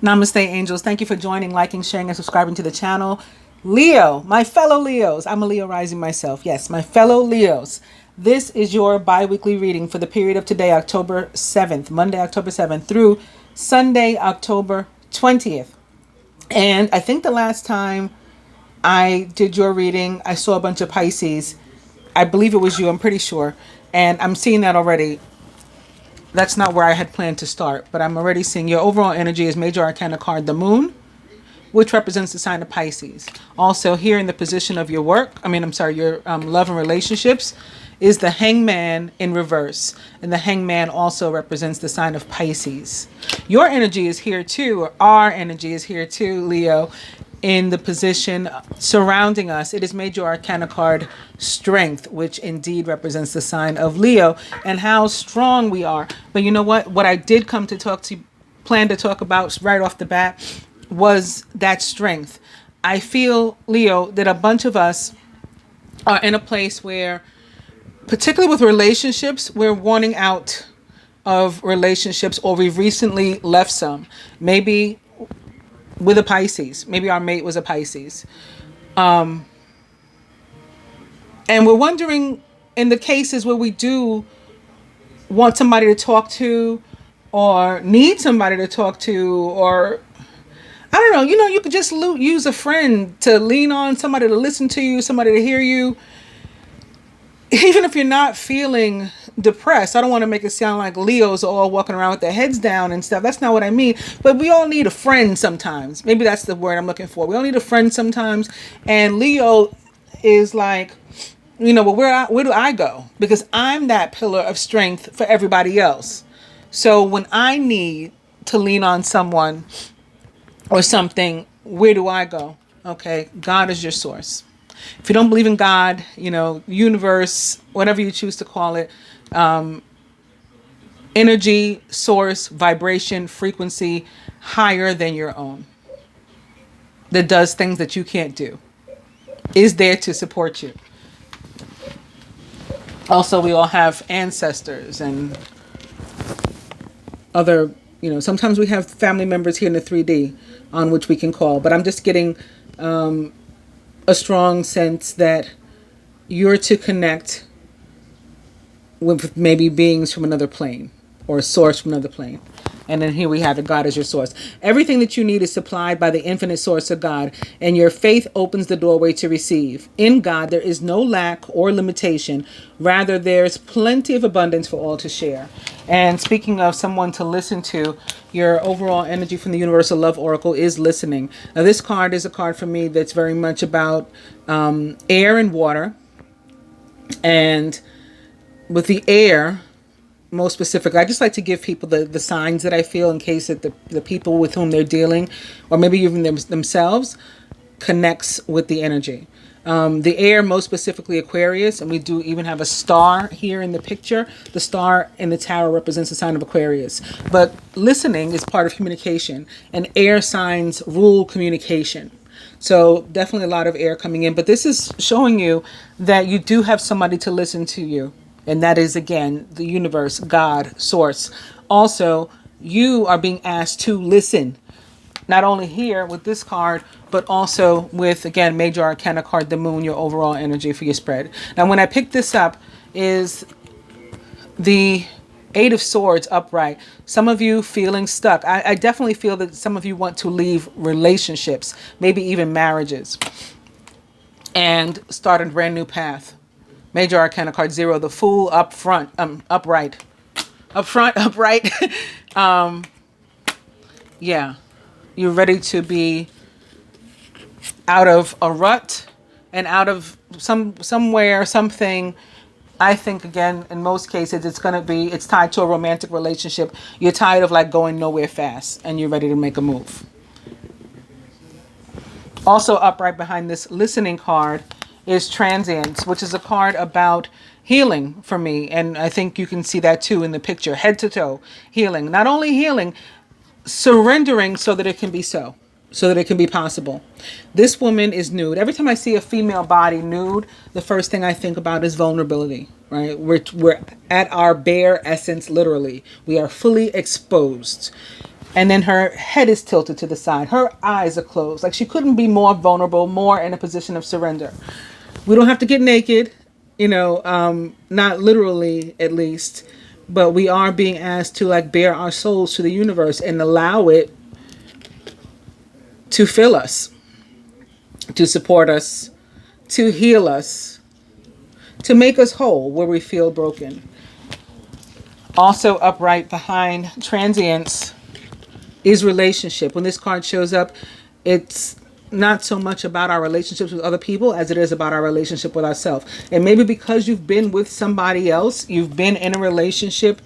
Namaste, angels. Thank you for joining, liking, sharing, and subscribing to the channel. Leo, my fellow Leos. I'm a Leo rising myself. Yes, my fellow Leos. This is your bi-weekly reading for the period of today, October 7th, Monday, October 7th, through Sunday, October 20th. And I think the last time I did your reading, I saw a bunch of Pisces. I believe it was you, I'm pretty sure. And I'm seeing that already. That's not where I had planned to start, but I'm already seeing your overall energy is Major Arcana card, the Moon, which represents the sign of Pisces. Also, here in the position of your your love and relationships, is the Hangman in reverse. And the Hangman also represents the sign of Pisces. Your energy is here too, or our energy is here too, Leo, in the position surrounding us. It is Major Arcana card Strength, which indeed represents the sign of Leo and how strong we are. But you know what? What I did come to plan to talk about right off the bat was that strength. I feel, Leo, that a bunch of us are in a place where, particularly with relationships, we're wanting out of relationships, or we've recently left some. Maybe with a Pisces. Maybe our mate was a Pisces. And we're wondering, in the cases where we do want somebody to talk to, or need somebody to talk to, or I don't know, you could just use a friend to lean on, somebody to listen to you, somebody to hear you. Even if you're not feeling depressed, I don't want to make it sound like Leos are all walking around with their heads down and stuff. That's not what I mean. But we all need a friend sometimes. Maybe that's the word I'm looking for. We all need a friend sometimes. And Leo is like, well, where do I go? Because I'm that pillar of strength for everybody else. So when I need to lean on someone or something, where do I go? Okay, God is your source. If you don't believe in God, universe, whatever you choose to call it, energy, source, vibration, frequency higher than your own, that does things that you can't do, is there to support you. Also, we all have ancestors and other, sometimes we have family members here in the 3D on which we can call. But I'm just getting a strong sense that you're to connect with maybe beings from another plane, or a source from another plane. And then here we have it, God is your source. Everything that you need is supplied by the infinite source of God, and your faith opens the doorway to receive. In God, there is no lack or limitation. Rather, there's plenty of abundance for all to share. And speaking of someone to listen to, your overall energy from the Universal Love Oracle is listening. Now, this card is a card for me that's very much about air and water. And with the air, most specifically, I just like to give people the signs that I feel, in case that the people with whom they're dealing, or maybe even themselves, connects with the energy. The air, most specifically Aquarius, and we do even have a star here in the picture. The star in the tarot represents the sign of Aquarius. But listening is part of communication, and air signs rule communication. So definitely a lot of air coming in. But this is showing you that you do have somebody to listen to you. And that is, again, the universe, God, source. Also, you are being asked to listen. Not only here with this card, but also with, again, Major Arcana card, the Moon, your overall energy for your spread. Now, when I picked this up, is the Eight of Swords upright. Some of you feeling stuck. I definitely feel that some of you want to leave relationships, maybe even marriages, and start a brand new path. Major Arcana card 0, the Fool, upright. Yeah, you're ready to be out of a rut and out of somewhere, something. I think, again, in most cases, it's tied to a romantic relationship. You're tired of going nowhere fast, and you're ready to make a move. Also upright behind this listening card is Transience, which is a card about healing for me. And I think you can see that too in the picture. Head to toe healing. Not only healing, surrendering so that it can be so that it can be possible. This woman is nude. Every time I see a female body nude, the first thing I think about is vulnerability, right? We're at our bare essence, literally. We are fully exposed. And then her head is tilted to the side. Her eyes are closed. Like she couldn't be more vulnerable, more in a position of surrender. We don't have to get naked, not literally at least, but we are being asked to like bare our souls to the universe and allow it to fill us, to support us, to heal us, to make us whole where we feel broken. Also upright behind transience is relationship. When this card shows up, it's not so much about our relationships with other people as it is about our relationship with ourselves. And maybe because you've been with somebody else, you've been in a relationship,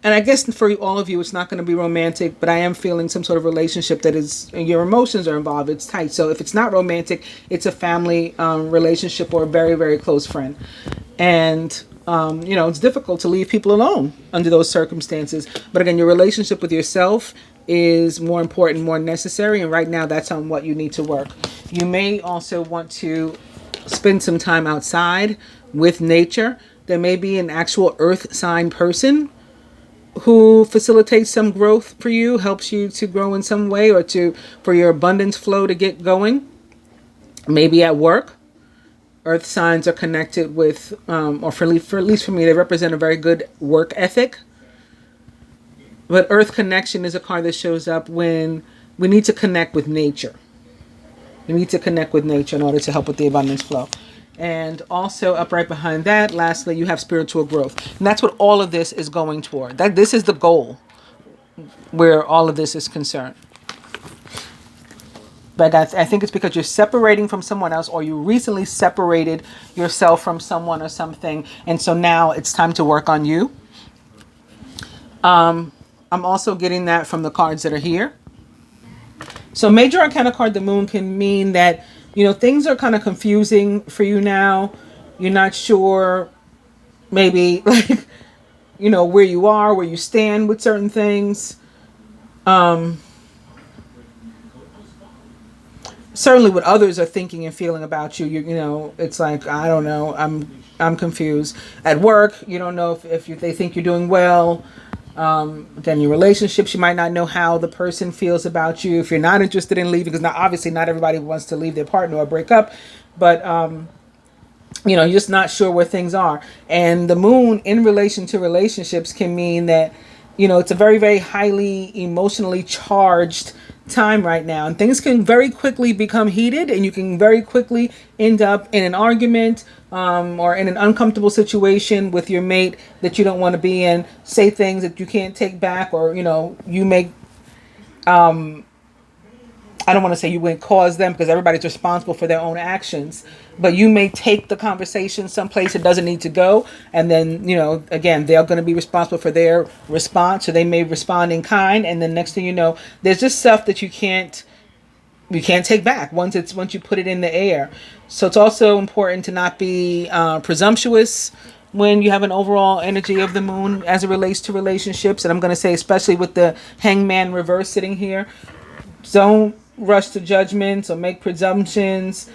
and I guess for all of you, it's not going to be romantic, but I am feeling some sort of relationship that is, your emotions are involved. It's tight. So if it's not romantic, it's a family relationship or a very, very close friend. And, it's difficult to leave people alone under those circumstances. But again, your relationship with yourself is more important, more necessary. And right now, that's on what you need to work. You may also want to spend some time outside with nature. There may be an actual earth sign person who facilitates some growth for you, helps you to grow in some way, or for your abundance flow to get going. Maybe at work. Earth signs are connected with, or for at least for me, they represent a very good work ethic. But Earth connection is a card that shows up when we need to connect with nature. We need to connect with nature in order to help with the abundance flow. And also up right behind that, lastly, you have spiritual growth. And that's what all of this is going toward. This is the goal where all of this is concerned. But I think it's because you're separating from someone else, or you recently separated yourself from someone or something. And so now it's time to work on you. I'm also getting that from the cards that are here. So major arcana card, the moon, can mean that, things are kind of confusing for you now. You're not sure maybe like, where you are, where you stand with certain things. Certainly what others are thinking and feeling about you, it's like, I don't know, I'm confused. At work, you don't know if they think you're doing well. Then your relationships, you might not know how the person feels about you. If you're not interested in leaving, because obviously not everybody wants to leave their partner or break up, but you're just not sure where things are. And the moon in relation to relationships can mean that, it's a very, very highly emotionally charged time right now, and things can very quickly become heated, and you can very quickly end up in an argument or in an uncomfortable situation with your mate that you don't want to be in, say things that you can't take back, or you make I don't want to say you wouldn't cause them, because everybody's responsible for their own actions, but you may take the conversation someplace it doesn't need to go. And then, again, they're going to be responsible for their response, so they may respond in kind. And then next thing you know, there's just stuff that you can't take back once you put it in the air. So it's also important to not be presumptuous when you have an overall energy of the moon as it relates to relationships. And I'm going to say, especially with the Hangman reverse sitting here, don't rush to judgments or make presumptions.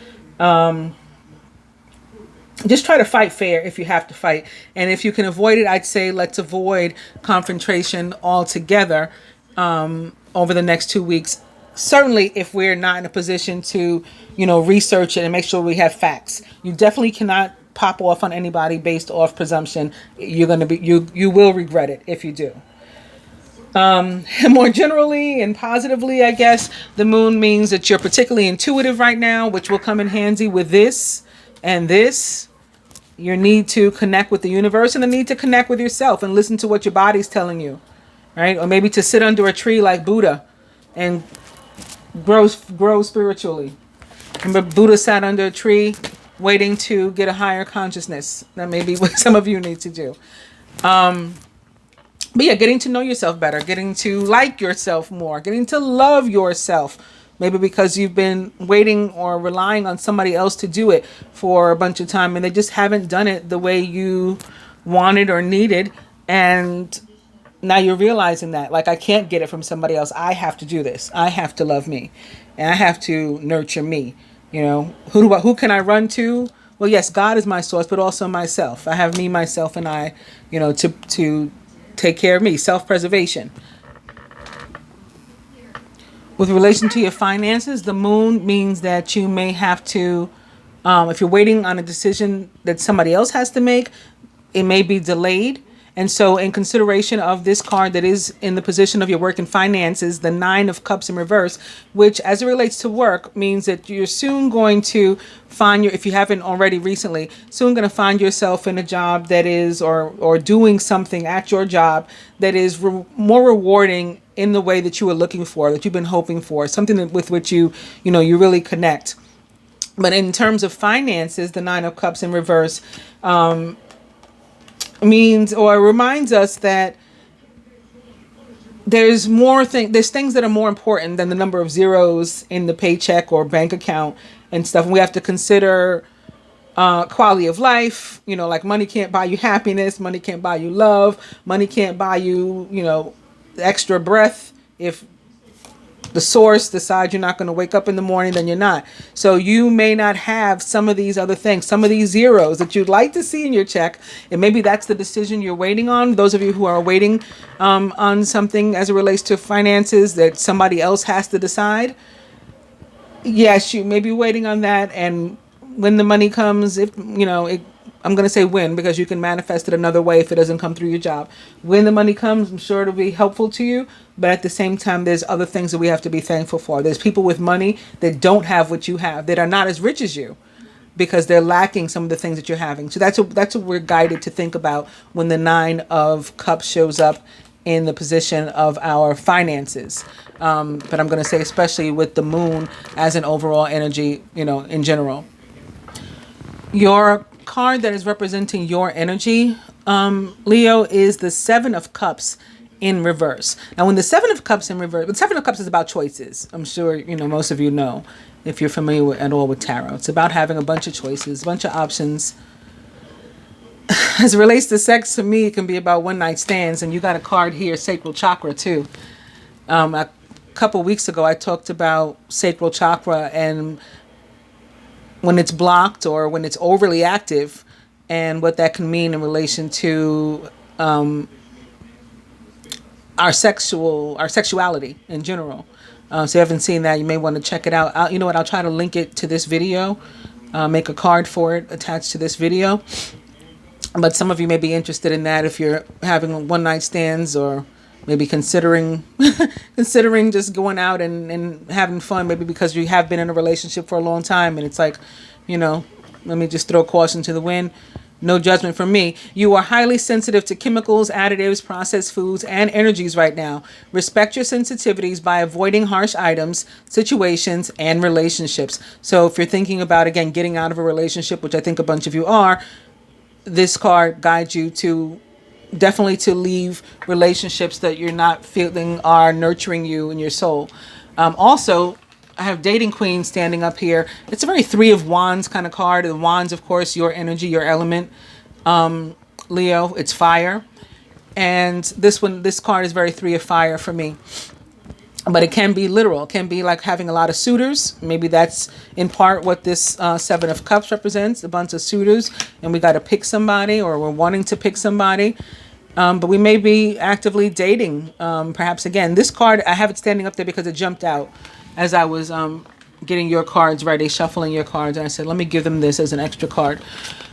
Just try to fight fair if you have to fight. And if you can avoid it, I'd say let's avoid confrontation altogether over the next 2 weeks. Certainly if we're not in a position to, research it and make sure we have facts. You definitely cannot pop off on anybody based off presumption. You will regret it if you do. More generally and positively, I guess, the moon means that you're particularly intuitive right now, which will come in handy with this and this. Your need to connect with the universe and the need to connect with yourself and listen to what your body's telling you, right? Or maybe to sit under a tree like Buddha and grow spiritually. Remember, Buddha sat under a tree waiting to get a higher consciousness. That may be what some of you need to do. But yeah, getting to know yourself better, getting to like yourself more, getting to love yourself. Maybe because you've been waiting or relying on somebody else to do it for a bunch of time and they just haven't done it the way you wanted or needed. And now you're realizing that, like, I can't get it from somebody else. I have to do this. I have to love me. And I have to nurture me. Who can I run to? Well, yes, God is my source, but also myself. I have me, myself, and I, to take care of me, self-preservation. With relation to your finances, the moon means that you may have to, if you're waiting on a decision that somebody else has to make, it may be delayed. And so, in consideration of this card that is in the position of your work and finances, the Nine of Cups in reverse, which as it relates to work means that you're soon going to find if you haven't already recently, soon going to find yourself in a job that is, or doing something at your job that is more rewarding in the way that you were looking for, that you've been hoping for, something with which you really connect. But in terms of finances, the Nine of Cups in reverse means or reminds us that there's there's things that are more important than the number of zeros in the paycheck or bank account and stuff. And we have to consider quality of life. Like money can't buy you happiness, money can't buy you love, money can't buy you extra breath. If the source decides you're not going to wake up in the morning, then you're not. So you may not have some of these other things, some of these zeros that you'd like to see in your check. And maybe that's the decision you're waiting on. Those of you who are waiting on something as it relates to finances that somebody else has to decide. Yes, you may be waiting on that. And when the money comes, I'm going to say when, because you can manifest it another way if it doesn't come through your job. When the money comes, I'm sure it'll be helpful to you. But at the same time, there's other things that we have to be thankful for. There's people with money that don't have what you have, that are not as rich as you, because they're lacking some of the things that you're having. So that's what we're guided to think about when the Nine of Cups shows up in the position of our finances. But I'm going to say especially with the moon as an overall energy, in general. Your card that is representing your energy, Leo, is the Seven of Cups in reverse. Now, when the Seven of Cups in reverse, the Seven of Cups is about choices. I'm sure, most of you know, if you're familiar at all with tarot. It's about having a bunch of choices, a bunch of options. As it relates to sex, to me, it can be about one night stands. And you got a card here, sacral chakra, too. A couple weeks ago, I talked about sacral chakra and when it's blocked or when it's overly active, and what that can mean in relation to our sexuality in general. So if you haven't seen that, you may want to check it out. You know what? I'll try to link it to this video, make a card for it attached to this video. But some of you may be interested in that if you're having one night stands, or maybe considering just going out and having fun, maybe because you have been in a relationship for a long time and it's like, let me just throw caution to the wind. No judgment from me. You are highly sensitive to chemicals, additives, processed foods, and energies right now. Respect your sensitivities by avoiding harsh items, situations, and relationships. So if you're thinking about, again, getting out of a relationship, which I think a bunch of you are, this card guides you to definitely to leave relationships that you're not feeling are nurturing you in your soul. Also, I have Dating Queen standing up here. It's a very Three of Wands kind of card. The Wands, of course, your energy, your element. Leo, it's fire. And this card is very Three of Fire for me. But it can be literal. It can be like having a lot of suitors. Maybe that's in part what this Seven of Cups represents, a bunch of suitors. And we got to pick somebody, or we're wanting to pick somebody. But we may be actively dating. Perhaps, again, this card, I have it standing up there because it jumped out as I was getting your cards ready, shuffling your cards. And I said, let me give them this as an extra card.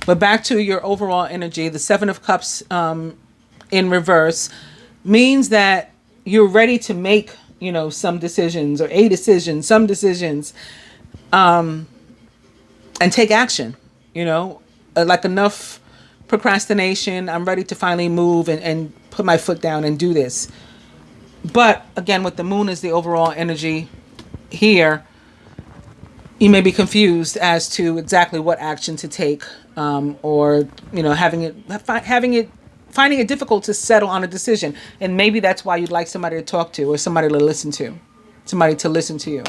But back to your overall energy, the Seven of Cups in reverse means that you're ready to make some decisions, or some decisions, and take action, like enough procrastination. I'm ready to finally move and put my foot down and do this. But again, with the moon as the overall energy here, you may be confused as to exactly what action to take, or, finding it difficult to settle on a decision. And maybe that's why you'd like somebody to talk to, or somebody to listen to you.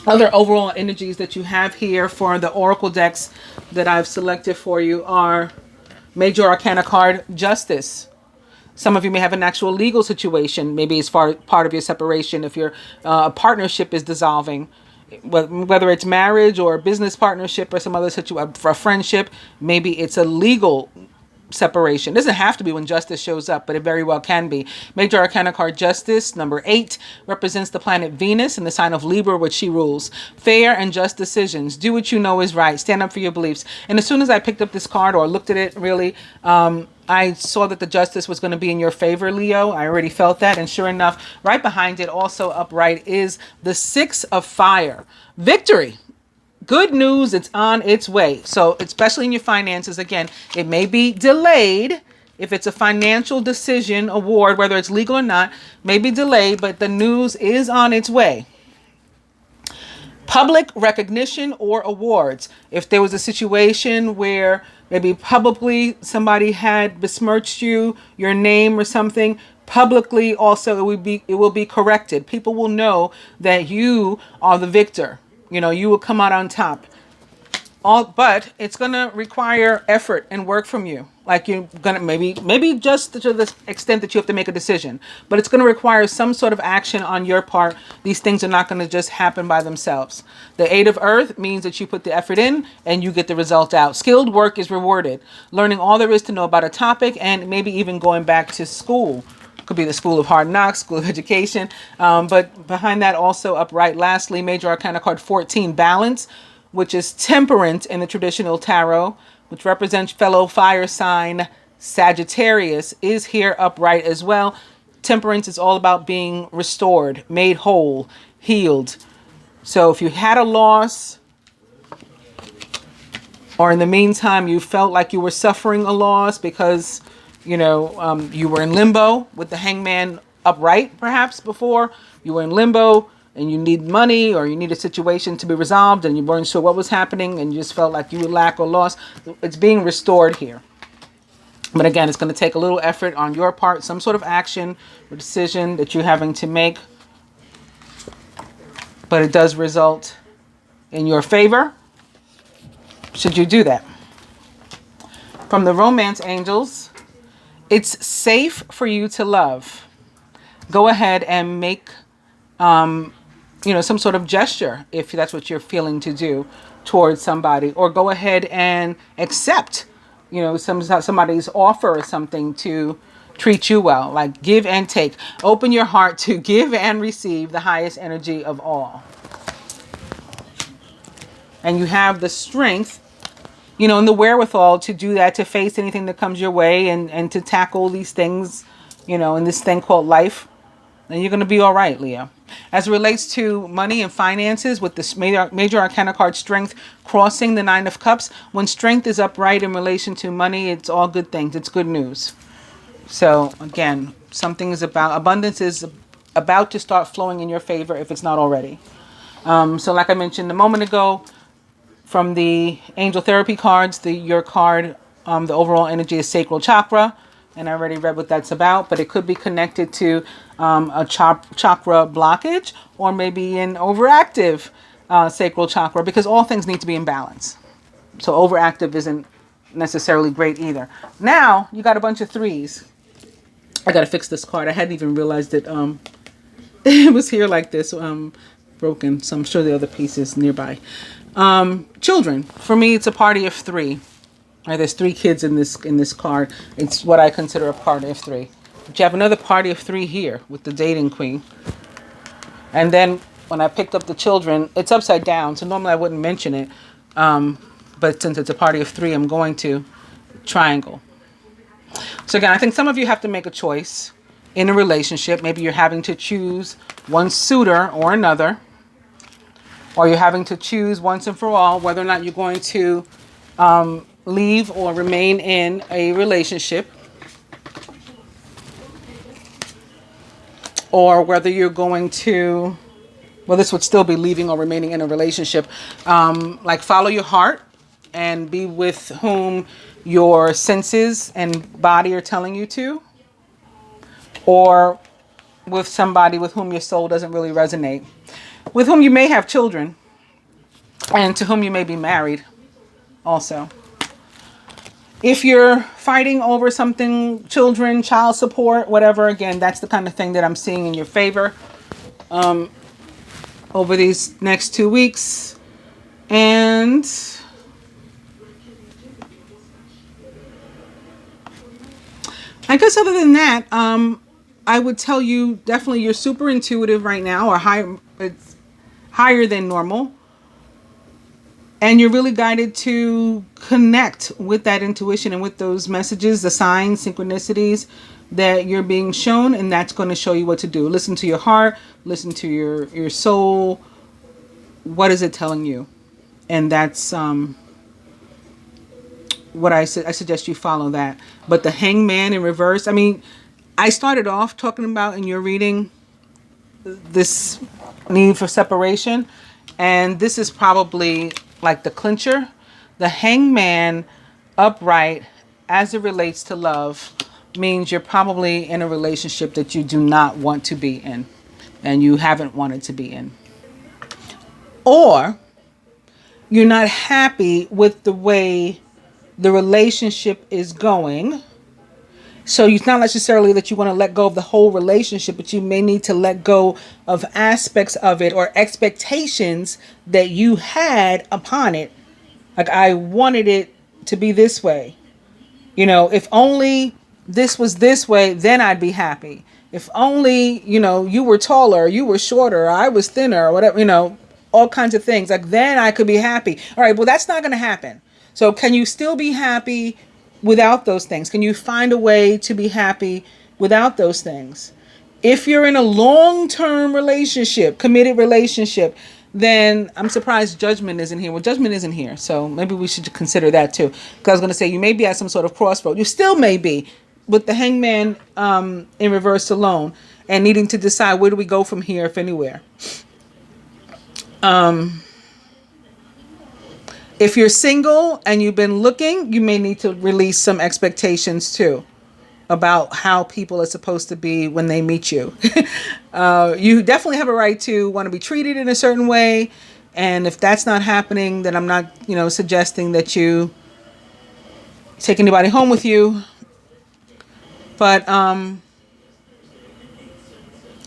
Other overall energies that you have here for the Oracle decks that I've selected for you are Major Arcana card, Justice. Some of you may have an actual legal situation. Maybe it's part of your separation. If your partnership is dissolving, whether it's marriage or a business partnership or some other situation, for a friendship, maybe it's a legal separation. It doesn't have to be when justice shows up, but it very well can be. Major Arcana card Justice, number 8, represents the planet Venus in the sign of Libra, which she rules. Fair and just decisions. Do what you know is right. Stand up for your beliefs. And as soon as I picked up this card or looked at it, really, I saw that the justice was going to be in your favor, Leo. I already felt that. And sure enough, right behind it, also upright, is the 6 of Fire. Victory. Good news, it's on its way. So especially in your finances, again, it may be delayed. If it's a financial decision, award, whether it's legal or not, may be delayed, but the news is on its way. Public recognition or awards. If there was a situation where maybe publicly somebody had besmirched you, your name or something, publicly also it will be corrected. People will know that you are the victor. You know, you will come out on top. But it's going to require effort and work from you. Like you're going to maybe just to the extent that you have to make a decision. But it's going to require some sort of action on your part. These things are not going to just happen by themselves. The 8 of Earth means that you put the effort in and you get the result out. Skilled work is rewarded. Learning all there is to know about a topic and maybe even going back to school. Could be the School of Hard Knocks, School of Education. But behind that also upright, lastly, Major Arcana card 14, Balance, which is temperance in the traditional tarot, which represents fellow fire sign Sagittarius, is here upright as well. Temperance is all about being restored, made whole, healed. So if you had a loss, or in the meantime you felt like you were suffering a loss because you were in limbo with the Hangman upright, perhaps before. You were in limbo and you need money or you need a situation to be resolved and you weren't sure what was happening and you just felt like you would lack or lost. It's being restored here. But again, it's going to take a little effort on your part, some sort of action or decision that you're having to make. But it does result in your favor, should you do that. From the Romance Angels, it's safe for you to love. Go ahead and make, some sort of gesture if that's what you're feeling to do towards somebody, or go ahead and accept, somebody's offer or something to treat you well. Like give and take. Open your heart to give and receive the highest energy of all. And you have the strength, and the wherewithal to do that, to face anything that comes your way and to tackle these things, in this thing called life. And you're going to be all right, Leo. As it relates to money and finances, with this major Arcana card Strength crossing the 9 of Cups, when strength is upright in relation to money, it's all good things. It's good news. So again, abundance is about to start flowing in your favor if it's not already. So like I mentioned a moment ago, from the angel therapy cards, your card, the overall energy is sacral chakra. And I already read what that's about, but it could be connected to a chakra blockage or maybe an overactive sacral chakra, because all things need to be in balance. So overactive isn't necessarily great either. Now you got a bunch of 3s. I got to fix this card. I hadn't even realized that it was here like this, broken. So I'm sure the other piece is nearby. Children. For me, it's a party of 3. Right, there's 3 kids in this card. It's what I consider a party of 3. But you have another party of 3 here with the dating queen. And then when I picked up the children, it's upside down. So normally I wouldn't mention it. But since it's a party of 3, I'm going to triangle. So again, I think some of you have to make a choice in a relationship. Maybe you're having to choose one suitor or another. Or you're having to choose once and for all whether or not you're going to leave or remain in a relationship, or whether you're going to, this would still be leaving or remaining in a relationship, like follow your heart and be with whom your senses and body are telling you to, or with somebody with whom your soul doesn't really resonate, with whom you may have children and to whom you may be married also. If you're fighting over something, children, child support, whatever, again, that's the kind of thing that I'm seeing in your favor over these next 2 weeks. And I guess other than that, I would tell you definitely you're super intuitive right now, or higher. It's higher than normal, and you're really guided to connect with that intuition and with those messages, the signs, synchronicities that you're being shown, and that's going to show you what to do. Listen to your heart, listen to your soul. What is it telling you? And that's what I suggest you follow that. But the Hangman in reverse, I mean, I started off talking about in your reading this need for separation, and this is probably like the clincher. The Hangman upright as it relates to love means you're probably in a relationship that you do not want to be in and you haven't wanted to be in. Or you're not happy with the way the relationship is going. So it's not necessarily that you want to let go of the whole relationship, but you may need to let go of aspects of it or expectations that you had upon it. Like, I wanted it to be this way. You know, if only this was this way, then I'd be happy. If only, you know, you were taller, you were shorter, I was thinner, or whatever, you know, all kinds of things. Like, then I could be happy. All right, well, that's not going to happen. So can you still be happy without those things? Can you find a way to be happy without those things? If you're in a long-term relationship, committed relationship, then I'm surprised Judgment isn't here. Well, Judgment isn't here, so maybe we should consider that too. Because I was going to say, you may be at some sort of crossroad. You still may be with the Hangman in reverse alone and needing to decide, where do we go from here, if anywhere. If you're single and you've been looking, you may need to release some expectations too about how people are supposed to be when they meet you. You definitely have a right to want to be treated in a certain way. And if that's not happening, then I'm not, you know, suggesting that you take anybody home with you. But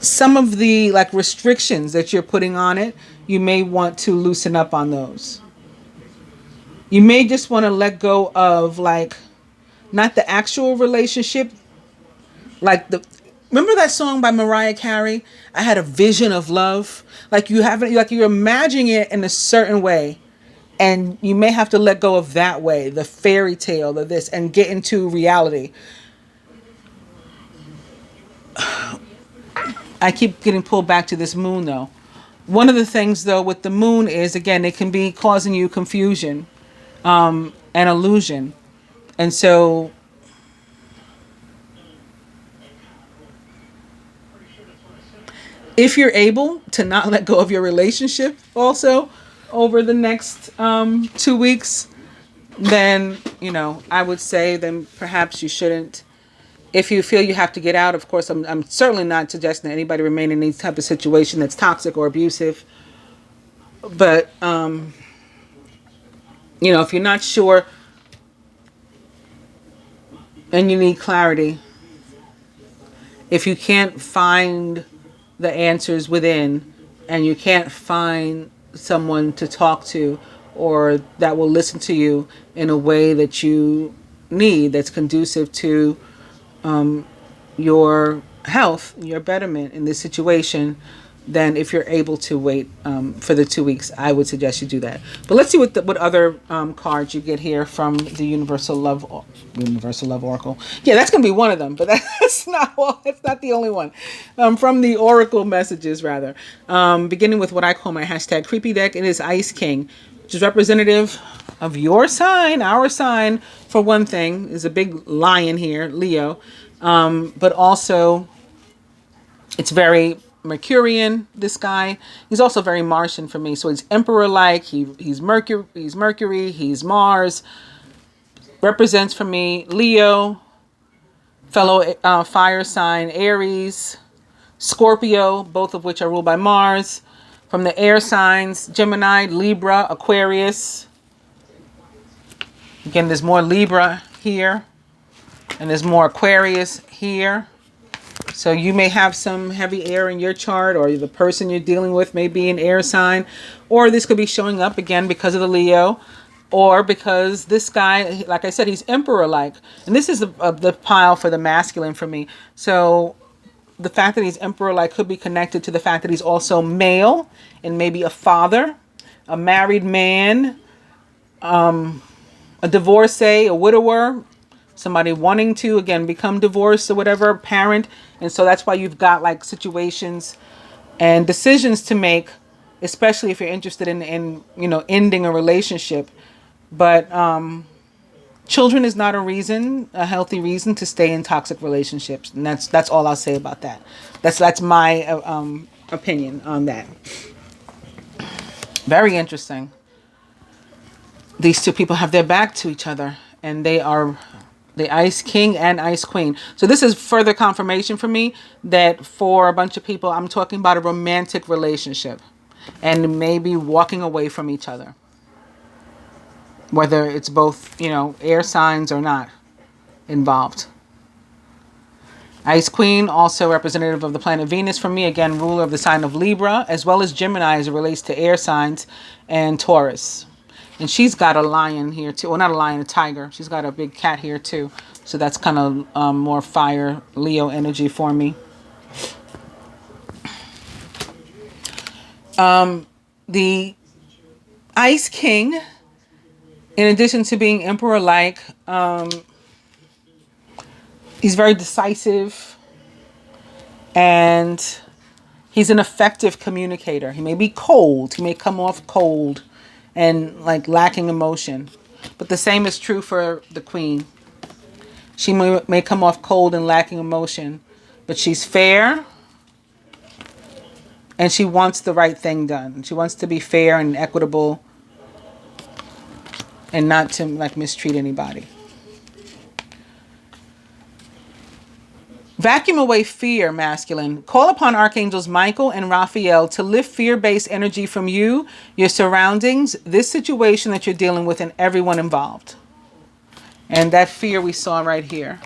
some of the like restrictions that you're putting on it, you may want to loosen up on those. You may just want to let go of, like, not the actual relationship, like remember that song by Mariah Carey, I Had a Vision of Love? Like, you haven't, like, you're imagining it in a certain way, and you may have to let go of that way, the fairy tale of this, and get into reality. I keep getting pulled back to this moon, though. One of the things, though, with the moon is, again, it can be causing you confusion and illusion. And so if you're able to not let go of your relationship also over the next 2 weeks, then, you know, I would say then perhaps you shouldn't. If you feel you have to get out, of course, I'm certainly not suggesting that anybody remain in any type of situation that's toxic or abusive. But, you know, if you're not sure and you need clarity, if you can't find the answers within and you can't find someone to talk to or that will listen to you in a way that you need, that's conducive to your health, your betterment in this situation, then if you're able to wait for the 2 weeks, I would suggest you do that. But let's see what other cards you get here from the Universal Love Oracle. Yeah, that's going to be one of them, but that's not all. That's not the only one. From the Oracle messages, rather. Beginning with what I call my hashtag creepy deck, it is Ice King, which is representative of your sign, our sign, for one thing. There's a big lion here, Leo. But also, it's very Mercurian, this guy. He's also very Martian for me. So he's emperor-like. He's Mercury. He's Mars. Represents for me Leo, fellow fire sign Aries, Scorpio, both of which are ruled by Mars. From the air signs, Gemini, Libra, Aquarius. Again, there's more Libra here, and there's more Aquarius here. So you may have some heavy air in your chart, or the person you're dealing with may be an air sign, or this could be showing up again because of the Leo or because this guy, like I said, he's emperor-like. And this is the pile for the masculine for me. So the fact that he's emperor-like could be connected to the fact that he's also male and maybe a father, a married man, a divorcee, a widower, somebody wanting to, again, become divorced or whatever, parent. And so that's why you've got like situations and decisions to make, especially if you're interested in ending a relationship. But children is not a healthy reason to stay in toxic relationships, and that's all I'll say about that. That's my opinion on that. Very interesting. These two people have their back to each other, and they are the Ice King and Ice Queen. So this is further confirmation for me that for a bunch of people, I'm talking about a romantic relationship and maybe walking away from each other. Whether it's both, air signs or not involved. Ice Queen, also representative of the planet Venus for me, again, ruler of the sign of Libra, as well as Gemini as it relates to air signs, and Taurus. And she's got a lion here too. Well, not a lion, a tiger. She's got a big cat here too. So that's kind of more fire, Leo energy for me. The Ice King, in addition to being emperor-like, he's very decisive, and he's an effective communicator. He may be cold. He may come off cold and like lacking emotion. But the same is true for the Queen. She may come off cold and lacking emotion, but she's fair, and she wants the right thing done. She wants to be fair and equitable, and not to like mistreat anybody. Vacuum away fear, masculine. Call upon archangels Michael and Raphael to lift fear-based energy from you, your surroundings, this situation that you're dealing with, and everyone involved. And that fear we saw right here.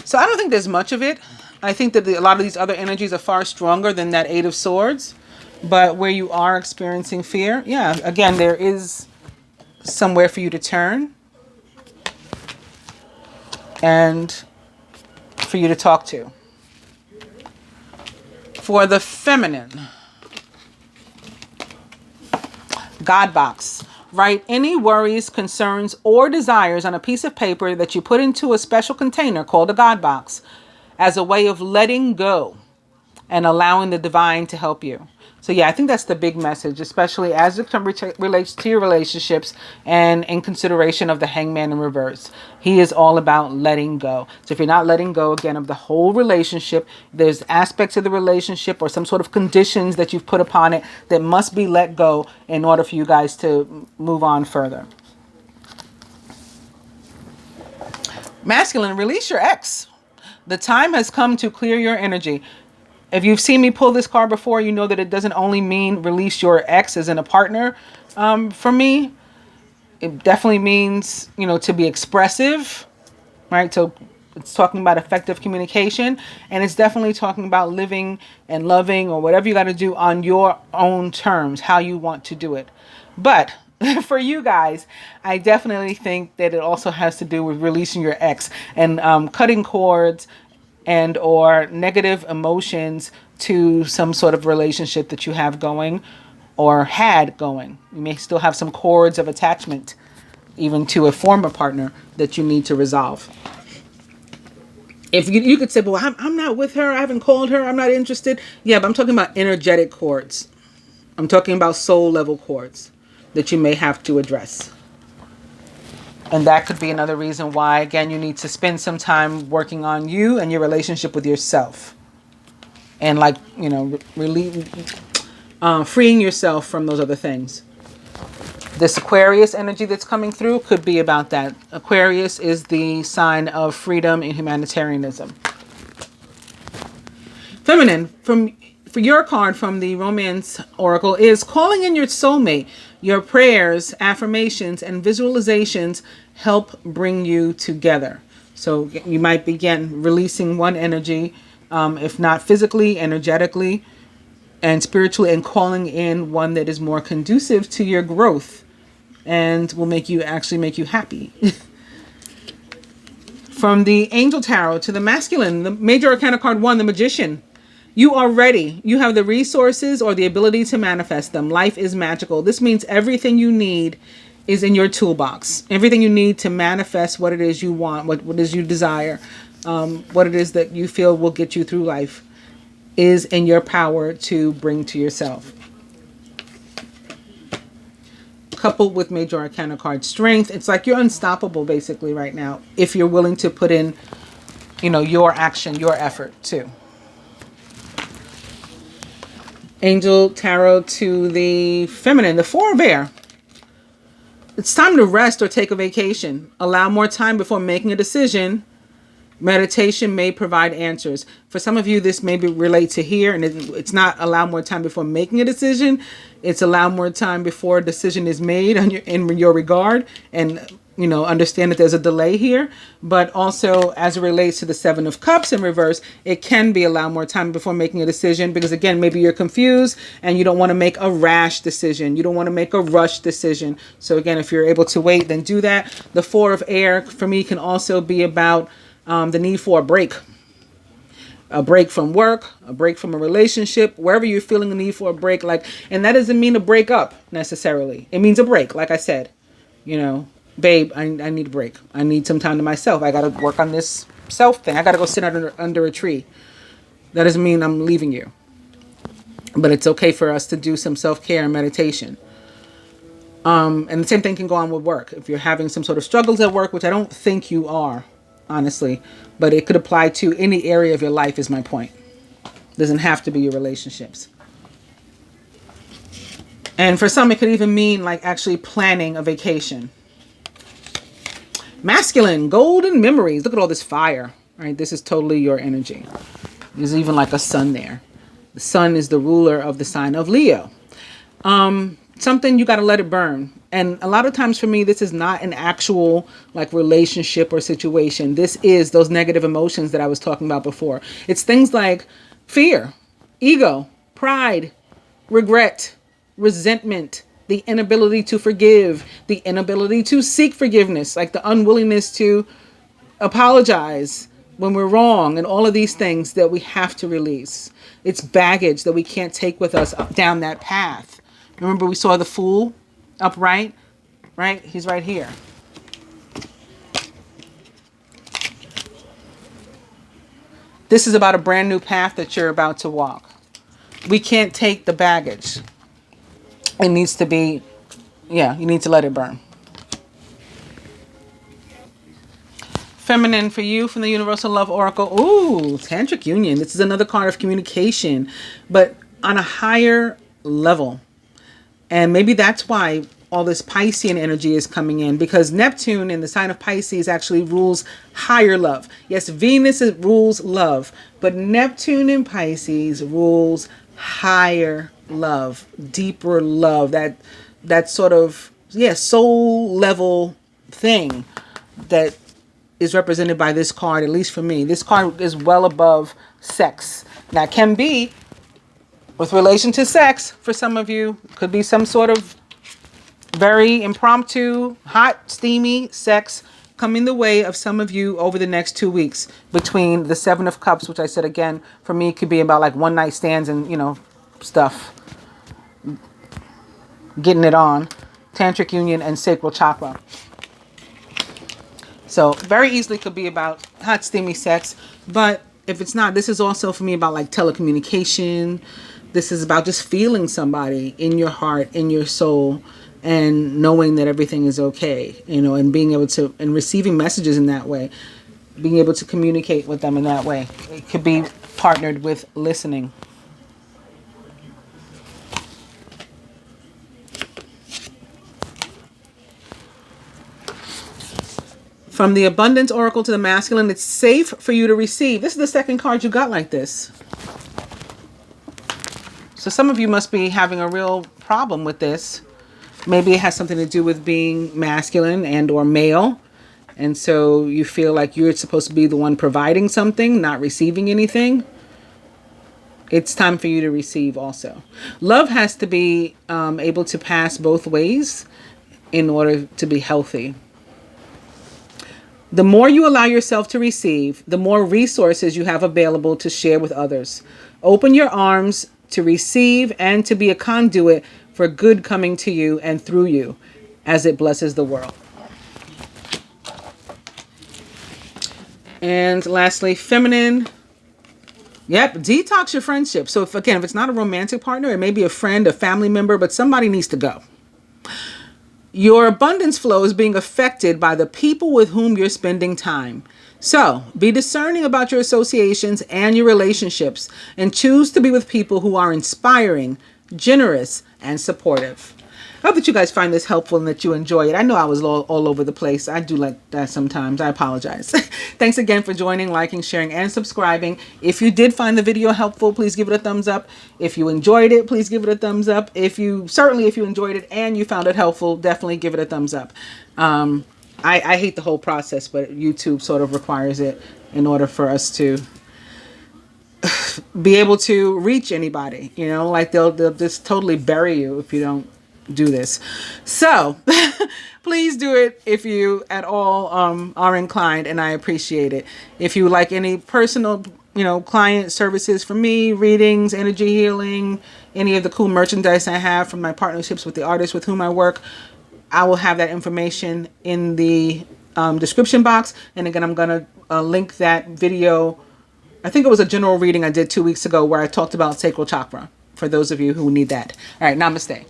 So I don't think there's much of it. I think that a lot of these other energies are far stronger than that Eight of Swords. But where you are experiencing fear, yeah, again, there is somewhere for you to turn and for you to talk to. For the feminine, God box. Write any worries, concerns, or desires on a piece of paper that you put into a special container called a God box as a way of letting go and allowing the divine to help you. So yeah, I think that's the big message, especially as it relates to your relationships and in consideration of the Hangman in reverse. He is all about letting go. So if you're not letting go, again, of the whole relationship, there's aspects of the relationship or some sort of conditions that you've put upon it that must be let go in order for you guys to move on further. Masculine, release your ex. The time has come to clear your energy. If you've seen me pull this card before, you know that it doesn't only mean release your ex as in a partner. For me, it definitely means, to be expressive, right? So it's talking about effective communication, and it's definitely talking about living and loving or whatever you got to do on your own terms, how you want to do it. But for you guys, I definitely think that it also has to do with releasing your ex and cutting cords and or negative emotions to some sort of relationship that you have going or had going. You may still have some cords of attachment even to a former partner that you need to resolve. If you could say, well, I'm not with her, I haven't called her, I'm not interested. Yeah, but I'm talking about energetic cords. I'm talking about soul level cords that you may have to address. And that could be another reason why, again, you need to spend some time working on you and your relationship with yourself. And freeing yourself from those other things. This Aquarius energy that's coming through could be about that. Aquarius is the sign of freedom and humanitarianism. Feminine, for your card from the Romance Oracle is calling in your soulmate. Your prayers, affirmations, and visualizations help bring you together. So you might begin releasing one energy, if not physically, energetically, and spiritually, and calling in one that is more conducive to your growth and will make you happy. From the Angel Tarot to the Masculine, the Major Arcana card 1, the Magician. You are ready. You have the resources or the ability to manifest them. Life is magical. This means everything you need is in your toolbox. Everything you need to manifest what it is you want, what it is you desire, what it is that you feel will get you through life is in your power to bring to yourself. Coupled with Major Arcana card Strength, it's like you're unstoppable basically right now if you're willing to put in, your action, your effort too. Angel Tarot to the Feminine, the Four of Air. It's time to rest or take a vacation. Allow more time before making a decision. Meditation may provide answers. For some of you, this may relate to here, and it's not allow more time before making a decision. It's allow more time before a decision is made in your regard, and understand that there's a delay here. But also, as it relates to the Seven of Cups in reverse, it can be allow more time before making a decision, because again, maybe you're confused and you don't want to make a rash decision. You don't want to make a rush decision. So again, if you're able to wait, then do that. The Four of Air for me can also be about the need for a break from work, a break from a relationship, wherever you're feeling the need for a break. And that doesn't mean a break up necessarily. It means a break. Like I said, babe, I need a break. I need some time to myself. I got to work on this self thing. I got to go sit under a tree. That doesn't mean I'm leaving you, but it's okay for us to do some self-care and meditation. And the same thing can go on with work. If you're having some sort of struggles at work, which I don't think you are, honestly, but it could apply to any area of your life is my point. Doesn't have to be your relationships. And for some, it could even mean actually planning a vacation. Masculine, golden memories. Look at all this fire, right? This is totally your energy. There's even a sun there. The sun is the ruler of the sign of Leo. Something you got to let it burn. And a lot of times for me, this is not an actual relationship or situation. This is those negative emotions that I was talking about before. It's things like fear, ego, pride, regret, resentment, the inability to forgive, the inability to seek forgiveness, the unwillingness to apologize when we're wrong, and all of these things that we have to release. It's baggage that we can't take with us down that path. Remember, we saw the Fool upright, right? He's right here. This is about a brand new path that you're about to walk. We can't take the baggage. It needs to be, you need to let it burn. Feminine for you from the Universal Love Oracle. Ooh, Tantric Union. This is another card of communication, but on a higher level. And maybe that's why all this Piscean energy is coming in, because Neptune in the sign of Pisces actually rules higher love. Yes, Venus rules love, but Neptune in Pisces rules higher love, deeper love, that sort of, soul level thing that is represented by this card, at least for me. This card is well above sex. Now, it can be with relation to sex, for some of you, could be some sort of very impromptu, hot, steamy sex coming the way of some of you over the next 2 weeks, between the Seven of Cups, which I said again, for me, could be about one night stands and, stuff. Getting it on. Tantric Union and Sacral Chakra. So very easily could be about hot, steamy sex. But if it's not, this is also for me about telecommunication. This is about just feeling somebody in your heart, in your soul, and knowing that everything is okay, and being able to, and receiving messages in that way, being able to communicate with them in that way. It could be partnered with listening. From the Abundance Oracle to the Masculine, it's safe for you to receive. This is the second card you got like this. So some of you must be having a real problem with this. Maybe it has something to do with being masculine and or male. And so you feel like you're supposed to be the one providing something, not receiving anything. it's time for you to receive also. Love has to be able to pass both ways in order to be healthy. The more you allow yourself to receive, the more resources you have available to share with others. Open your arms to receive and to be a conduit for good coming to you and through you as it blesses the world. And lastly, feminine. Yep, detox your friendship. So if it's not a romantic partner, it may be a friend, a family member, but somebody needs to go. Your abundance flow is being affected by the people with whom you're spending time. So be discerning about your associations and your relationships and choose to be with people who are inspiring, generous, and supportive. I hope that you guys find this helpful and that you enjoy it. I know I was all over the place. I do like that sometimes. I apologize. Thanks again for joining, liking, sharing, and subscribing. If you did find the video helpful, please give it a thumbs up. If you enjoyed it, please give it a thumbs up. If you enjoyed it and you found it helpful, definitely give it a thumbs up. I hate the whole process, but YouTube sort of requires it in order for us to be able to reach anybody. Like they'll just totally bury you if you don't do this. So please do it if you at all are inclined, and I appreciate it. If you like any personal client services from me, readings, energy healing, any of the cool merchandise I have from my partnerships with the artists with whom I work, I will have that information in the description box. And again, I'm gonna link that video. I think it was a general reading I did 2 weeks ago where I talked about sacral chakra for those of you who need that. All right, namaste.